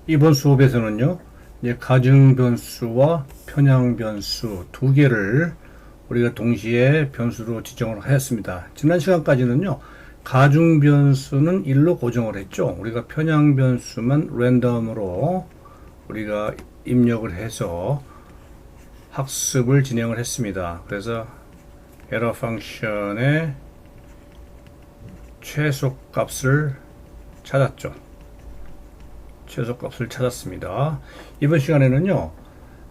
이번 수업에서는요, 이제 가중 변수와 편향 변수 두 개를 우리가 동시에 변수로 지정을 하였습니다. 지난 시간까지는요, 가중 변수는 1로 고정을 했죠. 우리가 편향 변수만 랜덤으로 우리가 입력을 해서 학습을 진행을 했습니다. 그래서 에러 펑션의 최소값을 찾았죠. 최소값을 찾았습니다. 이번 시간에는요,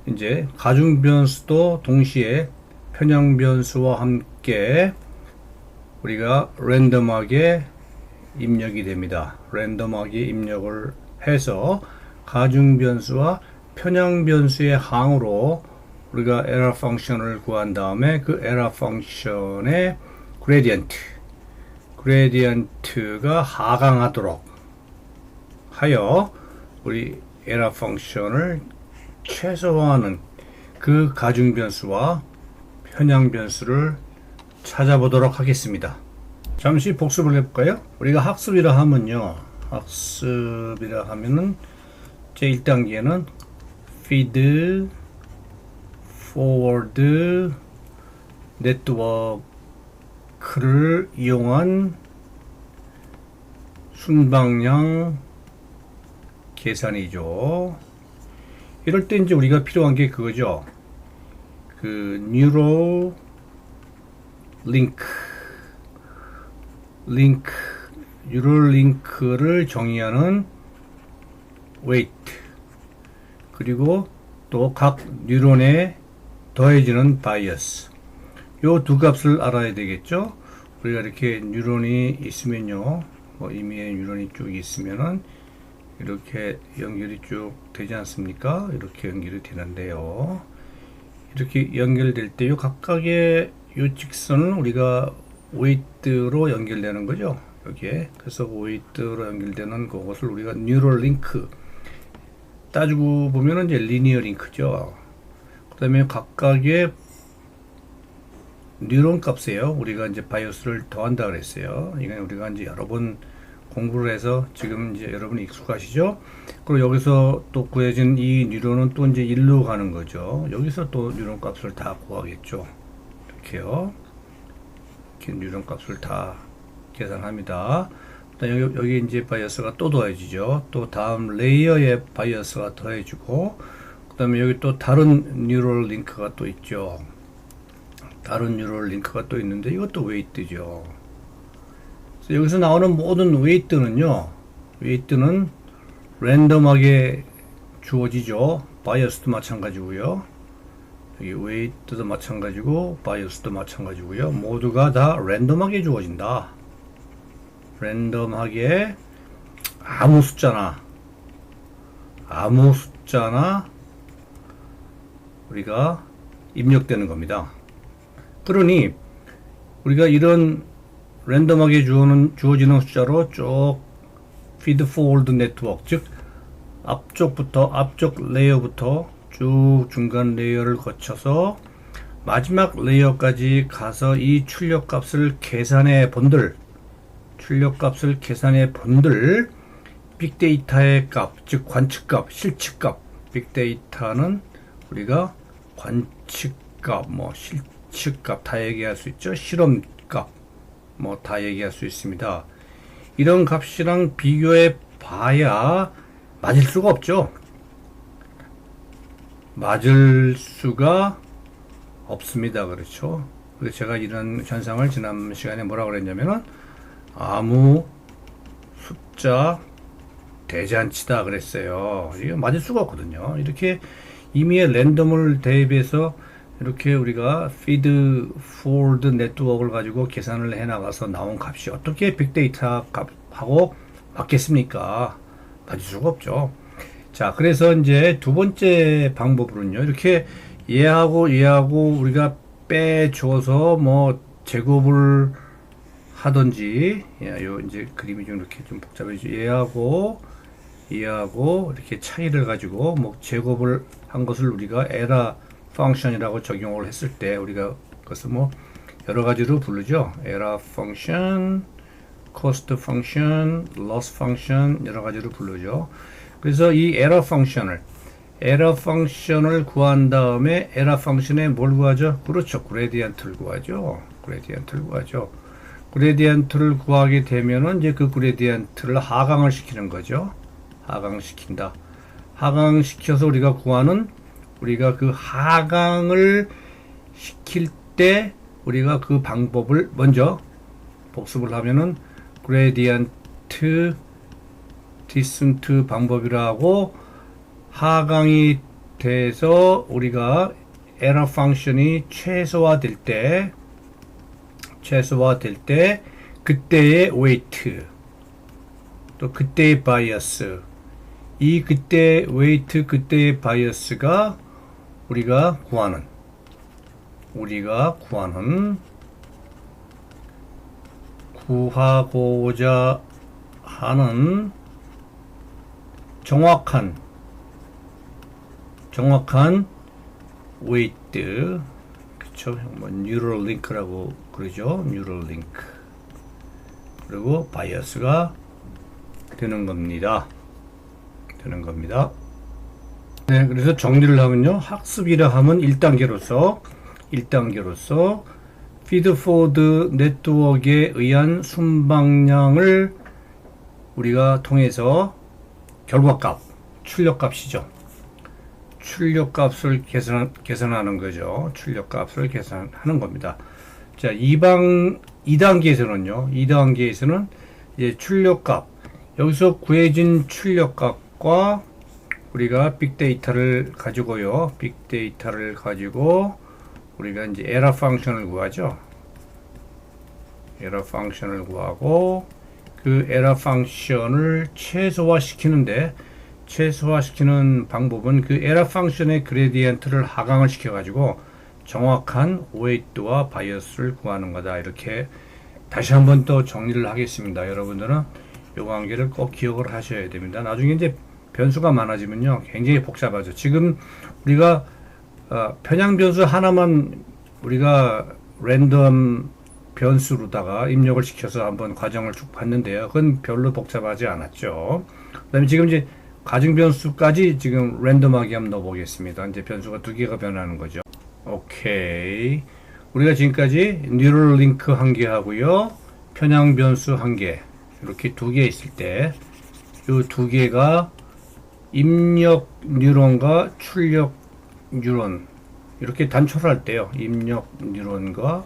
이제 가중 변수도 동시에 편향 변수와 함께 우리가 랜덤하게 입력이 됩니다. 랜덤하게 입력을 해서 가중 변수와 편향 변수의 항으로 우리가 에러 펑션을 구한 다음에 그 에러 펑션의 그레디언트가 하강하도록 하여 우리 에러 펑션을 최소화하는 그 가중 변수와 편향 변수를 찾아보도록 하겠습니다. 잠시 복습을 해볼까요? 우리가 학습이라 하면요, 학습이라 하면은 제 1단계는 feed, forward, 네트워크를 이용한 순방향 계산이죠. 이럴 때 이제 우리가 필요한 게 그거죠. 그 뉴럴 뉴럴 링크를 정의하는 weight, 그리고 또 각 뉴런에 더해지는 바이어스, 요 두 값을 알아야 되겠죠. 우리가 이렇게 뉴런이 있으면요, 뭐 임의의 뉴런이 쭉 있으면은 이렇게 연결이 쭉 되지 않습니까? 이렇게 연결이 되는데요, 이렇게 연결될 때 요 각각의 요 직선은 우리가 웨이트로 연결되는 거죠. 여기에. 그래서 웨이트로 연결되는 그것을 우리가 뉴럴 링크, 따지고 보면은 이제 리니어 링크죠. 그 다음에 각각의 뉴런 값이에요. 우리가 이제 바이오스를 더한다 그랬어요. 이건 우리가 이제 여러 번 공부를 해서 지금 이제 여러분이 익숙하시죠? 그리고 여기서 또 구해진 이 뉴런은 또 이제 1로 가는 거죠. 여기서 또 뉴런 값을 다 구하겠죠. 이렇게요. 이렇게 뉴런 값을 다 계산합니다. 여기 이제 바이어스가 또 더해지죠. 또 다음 레이어에 바이어스가 더해지고, 그 다음에 여기 또 다른 뉴럴 링크가 또 있죠. 다른 뉴럴 링크가 또 있는데 이것도 웨이트죠. 여기서 나오는 모든 웨이트는요, 웨이트는 랜덤하게 주어지죠. 바이어스도 마찬가지고요. 여기 웨이트도 마찬가지고 바이어스도 마찬가지고요. 모두가 다 랜덤하게 주어진다. 랜덤하게 아무 숫자나 우리가 입력되는 겁니다. 그러니 우리가 이런 랜덤하게 주어지는 숫자로 쭉 feed forward 네트워크, 즉 앞쪽 레이어부터 쭉 중간 레이어를 거쳐서 마지막 레이어까지 가서 이 출력값을 계산해 본들 빅데이터의 값, 즉 관측값, 실측값. 빅데이터는 우리가 관측값, 뭐 실측값 다 얘기할 수 있죠. 실험값 뭐 다 얘기할 수 있습니다. 이런 값이랑 비교해 봐야 맞을 수가 없죠. 맞을 수가 없습니다. 그렇죠. 그래서 제가 이런 현상을 지난 시간에 뭐라고 그랬냐면은 아무 숫자 대잔치다 그랬어요. 이게 맞을 수가 없거든요. 이렇게 임의의 랜덤을 대입해서 이렇게 우리가 feed forward 네트워크를 가지고 계산을 해 나가서 나온 값이 어떻게 빅데이터 값하고 맞겠습니까? 맞을 수가 없죠. 자, 그래서 이제 두 번째 방법으로는요, 이렇게 얘하고 우리가 빼줘서 뭐 제곱을 하든지, 요 이제 그림이 좀 이렇게 좀 복잡해지죠. 얘하고 이렇게 차이를 가지고 뭐 제곱을 한 것을 우리가 에러 펑션이라고 적용을 했을 때 우리가 그것을 뭐 여러 가지로 부르죠. 에러 펑션, 코스트 펑션, 로스 펑션 여러 가지로 부르죠. 그래서 이 에러 펑션을 구한 다음에 에러 펑션에 뭘 구하죠? 그렇죠. 그레디언트를 구하죠. 그레디언트를 구하게 되면은 이제 그 그레디언트를 하강을 시키는 거죠. 하강시킨다. 하강시켜서 우리가 그 하강을 시킬 때 우리가 그 방법을 먼저 복습을 하면은 그레디언트 디센트 방법이라고 하강이 돼서 우리가 에러 펑션이 최소화될 때 그때의 웨이트 또 그때의 바이어스 이 그때 웨이트 그때의 바이어스가 우리가 구하고자 하는 정확한 웨이트 그쵸 뭐 뉴럴 링크라고 그러죠. 뉴럴 링크 그리고 바이어스가 되는 겁니다. 네, 그래서 정리를 하면요. 학습이라 하면 1단계로서 피드포워드 네트워크에 의한 순방량을 우리가 통해서 결과값, 출력값이죠. 출력값을 계산하는 거죠. 출력값을 계산하는 겁니다. 자, 2단계에서는 이제 출력값, 여기서 구해진 출력값과 우리가 빅데이터를 가지고 우리가 이제 에러 펑션을 구하죠. 에러 펑션을 구하고 그 에러 펑션을 최소화시키는 방법은 그 에러 펑션의 그레디언트를 하강을 시켜가지고 정확한 웨이트와 바이어스를 구하는 거다. 이렇게 다시 한번 또 정리를 하겠습니다. 여러분들은 이 관계를 꼭 기억을 하셔야 됩니다. 나중에 이제 변수가 많아지면요 굉장히 복잡하죠. 지금 우리가 편향 변수 하나만 우리가 랜덤 변수로다가 입력을 시켜서 한번 과정을 쭉 봤는데요. 그건 별로 복잡하지 않았죠. 그 다음에 지금 이제 가중 변수까지 지금 랜덤하게 한번 넣어보겠습니다. 이제 변수가 두 개가 변하는 거죠. 오케이. 우리가 지금까지 뉴럴 링크 한 개 하고요. 편향 변수 한 개. 이렇게 두 개 있을 때, 이 두 개가 입력 뉴런과 출력 뉴런. 이렇게 단초를 할 때요. 입력 뉴런과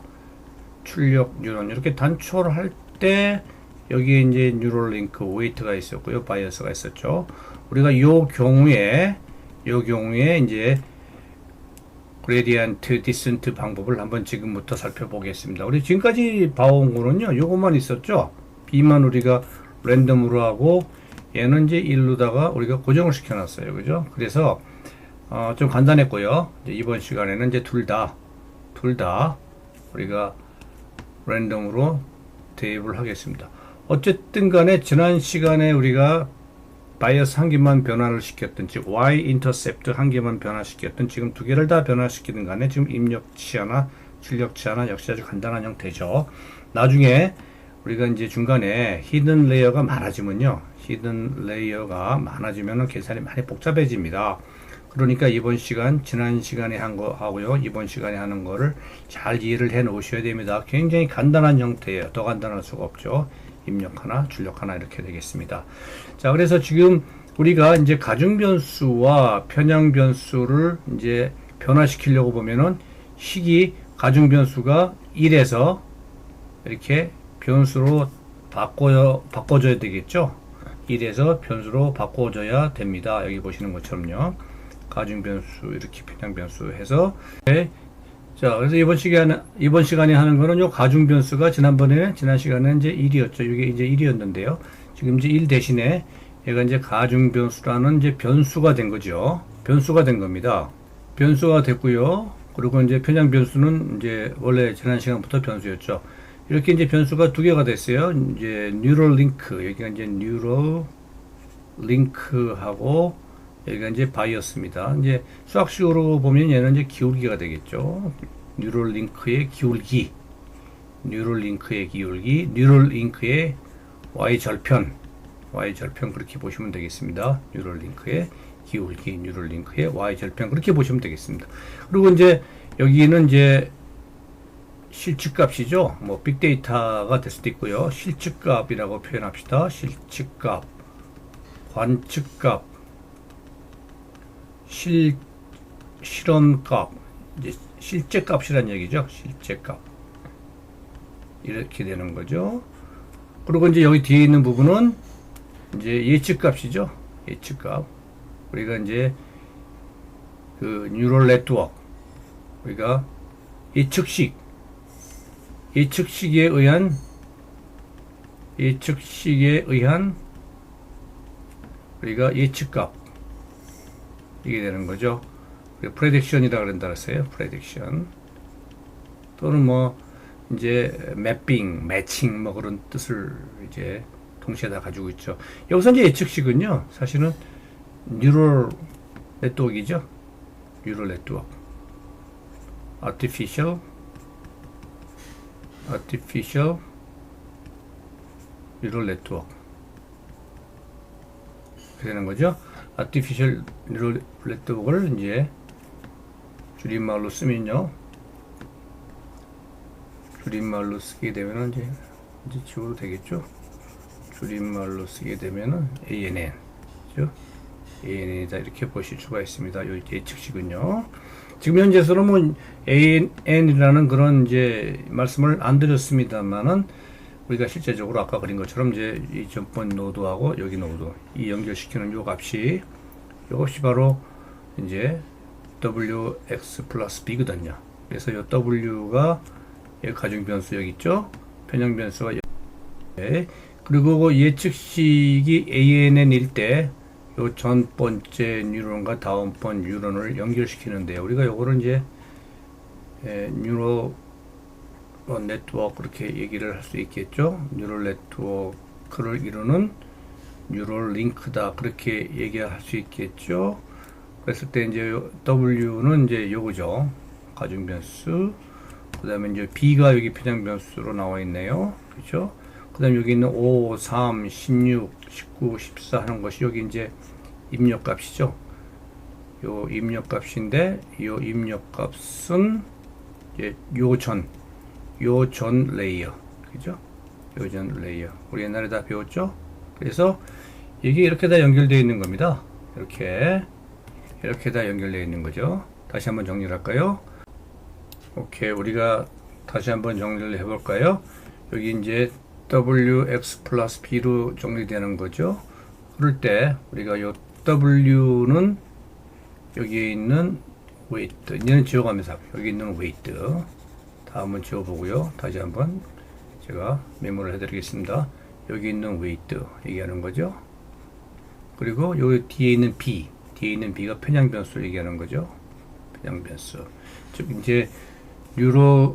출력 뉴런. 이렇게 단초를 할 때, 여기에 이제 뉴럴 링크 웨이트가 있었고요. 바이어스가 있었죠. 우리가 요 경우에 이제 그레디언트 디센트 방법을 한번 지금부터 살펴보겠습니다. 우리 지금까지 봐온 거는요, 요것만 있었죠. B만 우리가 랜덤으로 하고, 얘는 이제 1로다가 우리가 고정을 시켜놨어요. 그죠? 그래서, 좀 간단했고요. 이제 이번 시간에는 이제 둘 다 우리가 랜덤으로 대입을 하겠습니다. 어쨌든 간에 지난 시간에 우리가 바이어스 한 개만 변화를 시켰든, 즉 Y-인터셉트 한 개만 변화시켰든, 지금 두 개를 다 변화시키든 간에 지금 입력치 하나, 출력치 하나 역시 아주 간단한 형태죠. 나중에 우리가 이제 중간에 히든 레이어가 많아지면요, 계산이 많이 복잡해집니다. 그러니까 이번 시간, 지난 시간에 한 거 하고요, 이번 시간에 하는 거를 잘 이해를 해 놓으셔야 됩니다. 굉장히 간단한 형태예요. 더 간단할 수가 없죠. 입력 하나, 출력 하나 이렇게 되겠습니다. 자, 그래서 지금 우리가 이제 가중 변수와 편향 변수를 이제 변화시키려고 보면은 식이 가중 변수가 1에서 이렇게 변수로 바꿔줘야 되겠죠. 1에서 변수로 바꿔줘야 됩니다. 여기 보시는 것처럼요. 가중 변수, 이렇게 편향 변수 해서. 네. 자, 그래서 이번 시간에 하는 거는 요 가중 변수가 지난 시간에 이제 1이었죠. 이게 이제 1이었는데요. 지금 이제 1 대신에 얘가 이제 가중 변수라는 이제 변수가 된 거죠. 변수가 된 겁니다. 변수가 됐고요. 그리고 이제 편향 변수는 이제 원래 지난 시간부터 변수였죠. 이렇게 이제 변수가 두 개가 됐어요. 이제 뉴럴 링크, 여기가 이제 뉴럴 링크하고 여기가 이제 바이어스입니다. 이제 수학식으로 보면 얘는 이제 기울기가 되겠죠. 뉴럴 링크의 기울기, 뉴럴 링크의 Y 절편, y절편 그렇게 보시면 되겠습니다. 뉴럴링크의 기울기, 뉴럴링크의 y절편 그렇게 보시면 되겠습니다. 그리고 이제 여기는 이제 실측값이죠. 뭐 빅데이터가 될 수도 있고요. 실측값이라고 표현합시다. 실측값, 관측값, 실험값, 이제 실제값이란 얘기죠. 실제값. 이렇게 되는 거죠. 그리고 이제 여기 뒤에 있는 부분은 이제 예측값이죠. 예측값. 우리가 이제 그 뉴럴 네트워크, 우리가 예측식에 의한 우리가 예측값 이게 되는 거죠. 프레딕션이라 그런다 그랬어요. 프레딕션 또는 뭐 이제 매핑, 매칭 뭐 그런 뜻을 이제 동시에 다 가지고 있죠. 여기서 이제 예측식은요, 사실은 뉴럴 네트워크이죠. 뉴럴 네트워크, artificial 뉴럴 네트워크 그렇게 되는 거죠. artificial 뉴럴 네트워크를 이제 줄임말로 쓰면요. 줄임말로 쓰게 되면은 이제 지워도 되겠죠. 줄임말로 쓰게 되면은 ANN, 그죠? ANN이다 이렇게 보실 수가 있습니다. 요 예측식은요. 지금 현재에서는 뭐 ANN이라는 그런 이제 말씀을 안 드렸습니다만은 우리가 실제적으로 아까 그린 것처럼 이제 이 전번 노드하고 여기 노드 이 연결시키는 요 값이 바로 이제 WX 플러스 B거든요. 그래서 요 W가 가중 변수 여기 있죠. 변형 변수가 여기. 그리고 그 예측식이 ANN일 때 요 전 번째 뉴런과 다음번 뉴런을 연결시키는데요. 우리가 요거를 이제 뉴럴 네트워크 그렇게 얘기를 할 수 있겠죠. 뉴럴 네트워크를 이루는 뉴럴 링크다 그렇게 얘기할 수 있겠죠. 그랬을 때 이제 W는 이제 요거죠. 가중 변수. 그 다음에 이제 B가 여기 변형 변수로 나와 있네요. 그렇죠? 그 다음에 여기 있는 5, 3, 16, 19, 14 하는 것이 여기 이제 입력값이죠. 요 입력값인데, 요 입력값은 이제 요 전 레이어. 그죠? 요 전 레이어. 우리 옛날에 다 배웠죠? 그래서 이게 이렇게 다 연결되어 있는 겁니다. 이렇게 다 연결되어 있는 거죠. 다시 한번 정리를 할까요? 오케이, 우리가 다시 한번 정리를 해볼까요? 여기 이제 WX 플러스 B로 정리되는 거죠. 그럴 때 우리가 요 W는 여기에 있는 weight, 이제는 지워가면서 여기 있는 weight 다 한번 지워보고요. 다시 한번 제가 메모를 해드리겠습니다. 여기 있는 weight 얘기하는 거죠. 그리고 요 뒤에 있는 B가 편향 변수 얘기하는 거죠. 편향 변수. 즉 이제 뉴럴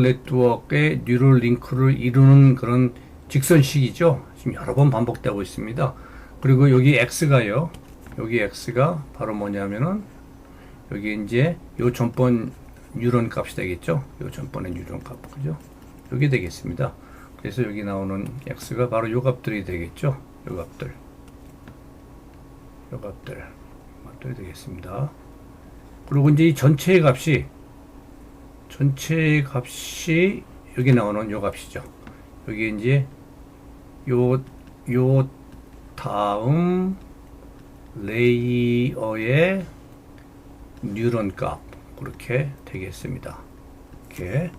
네트워크의 뉴럴 링크를 이루는 그런 직선식이죠. 지금 여러 번 반복되고 있습니다. 그리고 여기 X가요. 여기 X가 바로 뭐냐면은 여기 이제 요 전번 뉴런 값이 되겠죠. 요 전번의 뉴런 값. 그죠? 여기 되겠습니다. 그래서 여기 나오는 X가 바로 요 값들이 되겠죠. 요 값들이 되겠습니다. 그리고 이제 이 전체의 값이 여기 나오는 요 값이죠. 여기 이제 요 다음 레이어의 뉴런 값 그렇게 되겠습니다. 이렇게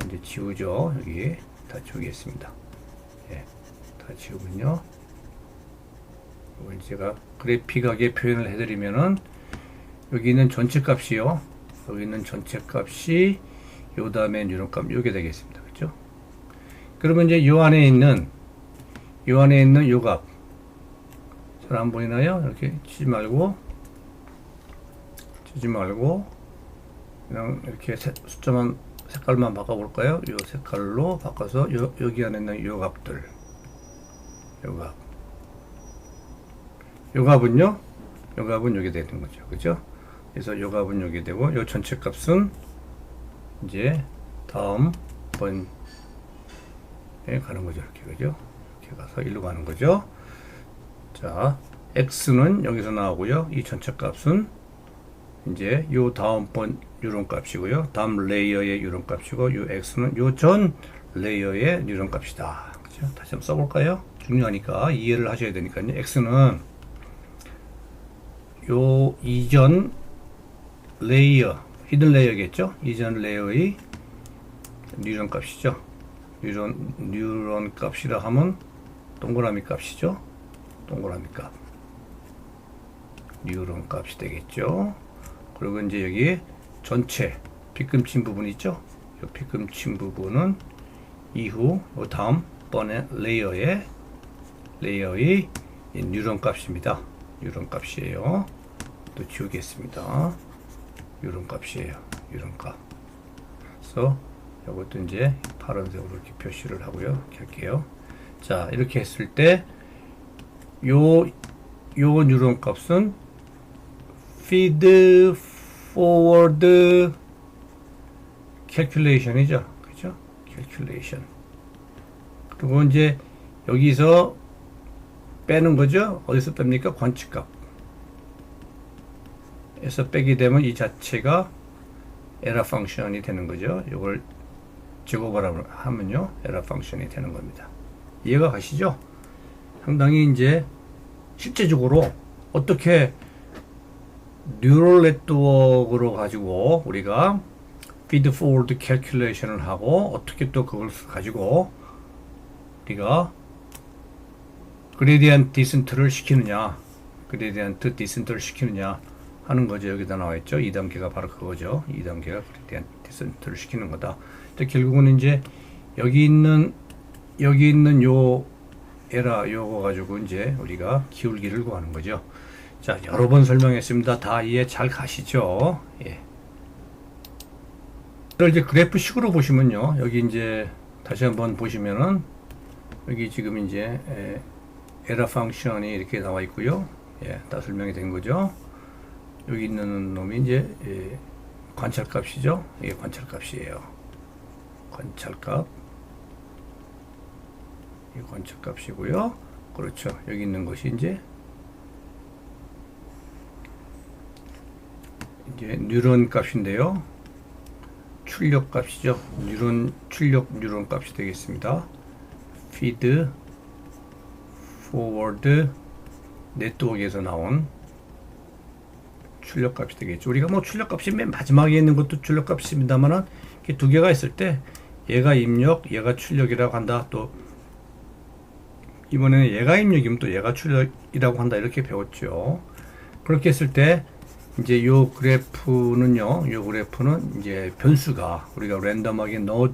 이제 지우죠. 여기 다 지우겠습니다. 예, 다 지우면요. 이걸 제가 그래픽하게 표현을 해드리면은 여기 있는 전체 값이요. 여기 있는 전체 값이 요 다음에 뉴런 값 요게 되겠습니다. 그렇죠? 그러면 이제 요 안에 있는 요 값 잘 안 보이나요? 이렇게 치지 말고 그냥 이렇게 숫자만 색깔만 바꿔볼까요? 요 색깔로 바꿔서 여기 안에 있는 요 값들 요 값은요 여기 되는 거죠. 그죠? 그래서 요 값은 여기 되고 요 전체 값은 이제 다음 번에 가는 거죠. 이렇게 그죠? 이렇게 이렇게 가서 일로 가는 거죠. 자, x는 여기서 나오고요. 이 전체 값은 이제 요 다음번 이런 값이고요. 다음 레이어의 이런 값이고, 요 x는 요 전 레이어의 이런 값이다. 그죠? 다시 한번 써볼까요? 중요하니까 이해를 하셔야 되니까요. x는 요 이전 레이어, 히든 레이어겠죠? 이전 레이어의 뉴런 값이죠. 뉴런 값이라 하면 동그라미 값이죠. 동그라미 값. 뉴런 값이 되겠죠. 그리고 이제 여기 전체 빗금친 부분 있죠. 이 빗금친 부분은 이후 다음 번에 레이어의 뉴런 값입니다. 뉴런 값이에요. 또 지우겠습니다. 뉴런 값이에요. 뉴런 값. 그래서 이것도 이제 파란색으로 이렇게 표시를 하고요. 이렇게 할게요. 자, 이렇게 했을 때 요 뉴런 값은 feed forward calculation이죠. 그죠? calculation. 그리고 이제 여기서 빼는 거죠. 어디서 뺍니까? 관측값. 에서 빼게 되면 이 자체가 에러 펑션이 되는 거죠. 이걸 제곱을 하면요. 에러 펑션이 되는 겁니다. 이해가 가시죠? 상당히 이제 실제적으로 어떻게 뉴럴 네트워크로 가지고 우리가 feed forward calculation을 하고 어떻게 또 그걸 가지고 우리가 그레디언트 디센트를 시키느냐, 그레디언트 디센트를 시키느냐 하는 거죠. 여기다 나와 있죠. 2단계가 바로 그거죠. 2단계가 그레디언트 디센트를 시키는 거다. 근데 결국은 이제 여기 있는 요 에라 요거 가지고 이제 우리가 기울기를 구하는 거죠. 자, 여러 번 설명했습니다. 다 이해 잘 가시죠? 예. 이걸 이제 그래프식으로 보시면요. 여기 이제 다시 한번 보시면은 여기 지금 이제 에러 펑션이 이렇게 나와 있고요. 예, 다 설명이 된 거죠. 여기 있는 놈이 이제 관찰값이죠. 이게 관찰값이에요. 관찰값. 이 관찰값이고요. 그렇죠. 여기 있는 것이 이제 뉴런 값인데요. 출력 값이죠. 출력 값이 되겠습니다. feed forward 네트워크에서 나온 출력 값이 되겠죠. 우리가 뭐 출력 값이 맨 마지막에 있는 것도 출력 값입니다만은 이렇게 두 개가 있을 때 얘가 입력, 얘가 출력이라고 한다. 또 이번에는 얘가 입력이면 또 얘가 출력이라고 한다. 이렇게 배웠죠. 그렇게 했을 때 이제 요 그래프는요. 요 그래프는 이제 변수가 우리가 랜덤하게 넣어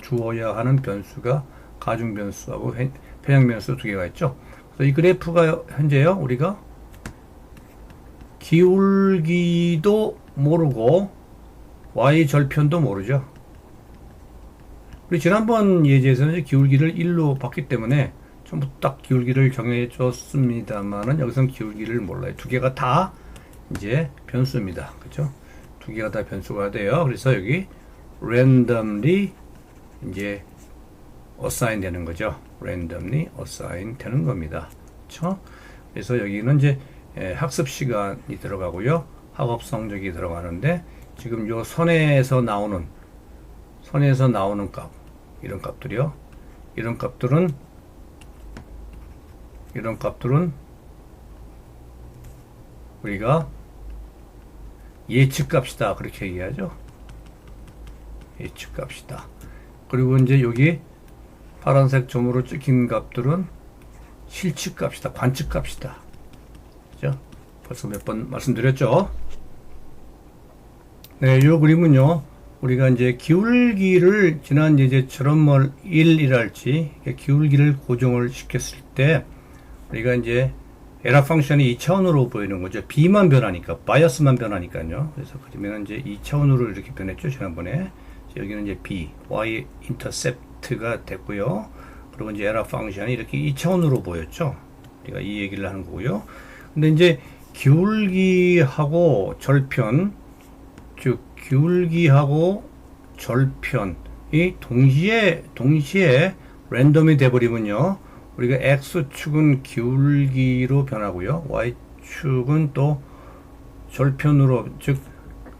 주어야 하는 변수가 가중 변수하고 편향 변수 두 개가 있죠. 그래서 이 그래프가 현재요. 우리가 기울기도 모르고 y 절편도 모르죠. 우리 지난번 예제에서는 기울기를 1로 봤기 때문에 전부 딱 기울기를 정해 줬습니다만은 여기서는 기울기를 몰라요. 두 개가 다 이제 변수입니다. 그죠? 두 개가 다 변수가 돼요. 그래서 여기 randomly 이제 assign 되는 거죠. randomly assign 되는 겁니다. 그렇죠? 그래서 여기는 이제 학습 시간이 들어가고요. 학업 성적이 들어가는데 지금 요 선에서 나오는 값, 이런 값들이요. 이런 값들은 우리가 예측값이다. 그렇게 얘기하죠. 예측값이다. 그리고 이제 여기 파란색 점으로 찍힌 값들은 실측값이다. 관측값이다. 그죠? 벌써 몇 번 말씀드렸죠. 네, 요 그림은요. 우리가 이제 기울기를 지난 예제처럼 뭐 1이랄지 기울기를 고정을 시켰을 때 우리가 이제 에러 펑션이 2차원으로 보이는 거죠. B만 변하니까, 바이어스만 변하니까요. 그래서 그러면 이제 2차원으로 이렇게 변했죠. 지난번에. 여기는 이제 B, Y 인터셉트가 됐고요. 그리고 이제 에러 펑션이 이렇게 2차원으로 보였죠. 우리가 이 얘기를 하는 거고요. 근데 이제 기울기하고 절편, 즉 기울기하고 절편이 동시에 랜덤이 돼버리면요. 우리가 X축은 기울기로 변하고요. Y축은 또 절편으로, 즉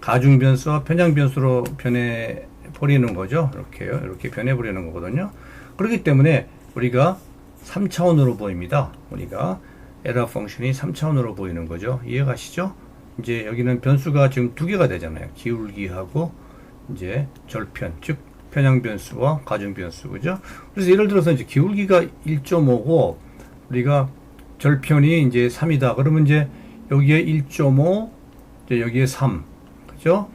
가중변수와 편향변수로 변해버리는 거죠. 이렇게요. 이렇게 변해버리는 거거든요. 그렇기 때문에 우리가 3차원으로 보입니다. 우리가 에러 펑션이 3차원으로 보이는 거죠. 이해가시죠? 이제 여기는 변수가 지금 두 개가 되잖아요. 기울기하고 이제 절편, 즉 편향변수와 가중변수, 그죠? 그래서 예를 들어서 이제 기울기가 1.5고 우리가 절편이 이제 3이다. 그러면 이제 여기에 1.5, 이제 여기에 3, 그죠?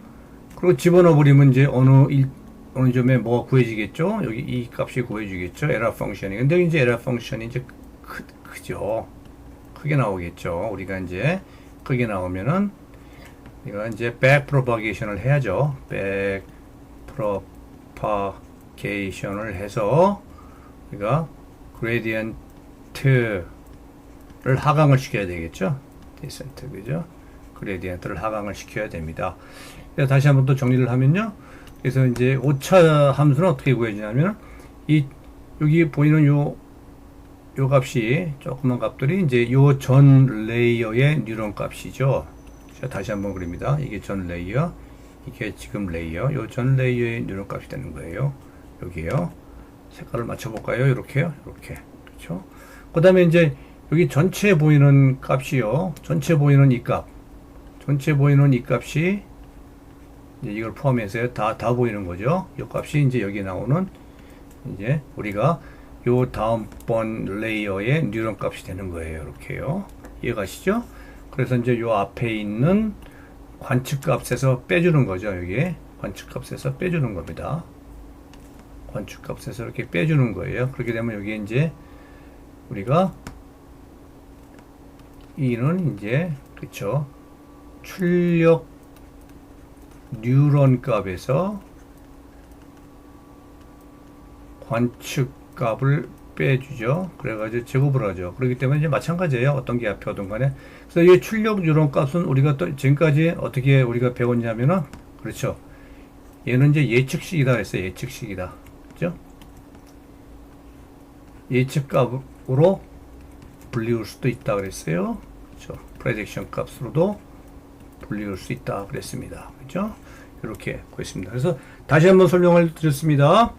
그리고 집어넣어 버리면 이제 어느 점에 뭐가 구해지겠죠? 여기 이 값이 구해지겠죠? 에러 펑션이. 근데 이제 에러 펑션이 이제 크죠? 크게 나오겠죠? 우리가 이제 크게 나오면은 이거 이제 백 프로파게이션을 해야죠. 백 프로파게이션을 해서 우리가 그레디언트를 하강을 시켜야 되겠죠? 디센트, 그죠? 그레디언트를 하강을 시켜야 됩니다. 그래서 다시 한번 또 정리를 하면요. 그래서 이제 오차 함수는 어떻게 구해지냐면 여기 보이는 요 값이 조그만 값들이 이제 요 전 레이어의 뉴런 값이죠. 자, 다시 한번 그립니다. 이게 전 레이어, 이게 지금 레이어, 요 전 레이어의 뉴런 값이 되는 거예요. 여기요. 색깔을 맞춰볼까요? 이렇게요. 이렇게. 그렇죠? 그 다음에 이제 여기 전체 보이는 값이요. 전체 보이는 이 값. 전체 보이는 이 값이 이제 이걸 포함해서 다 보이는 거죠. 이 값이 이제 여기 나오는 이제 우리가 요 다음번 레이어의 뉴런 값이 되는 거예요. 이렇게요. 이해가시죠? 그래서 이제 요 앞에 있는 관측 값에서 빼주는 거죠. 여기 관측 값에서 빼주는 겁니다. 관측 값에서 이렇게 빼주는 거예요. 그렇게 되면 여기에 이제 우리가 이는 이제 그쵸, 출력 뉴런 값에서 관측 값을 빼주죠. 그래가지고 제곱을 하죠. 그렇기 때문에 이제 마찬가지예요. 어떤 게 앞에 오든 간에. 그래서 이 출력 뉴런 값은 우리가 또 지금까지 어떻게 우리가 배웠냐면은, 그렇죠. 얘는 이제 예측식이다 했어요. 예측식이다. 그죠? 예측 값으로 불리울 수도 있다 그랬어요. 그렇죠. 프레딕션 값으로도 불리울 수 있다 그랬습니다. 그죠? 이렇게 구했습니다. 그래서 다시 한번 설명을 드렸습니다.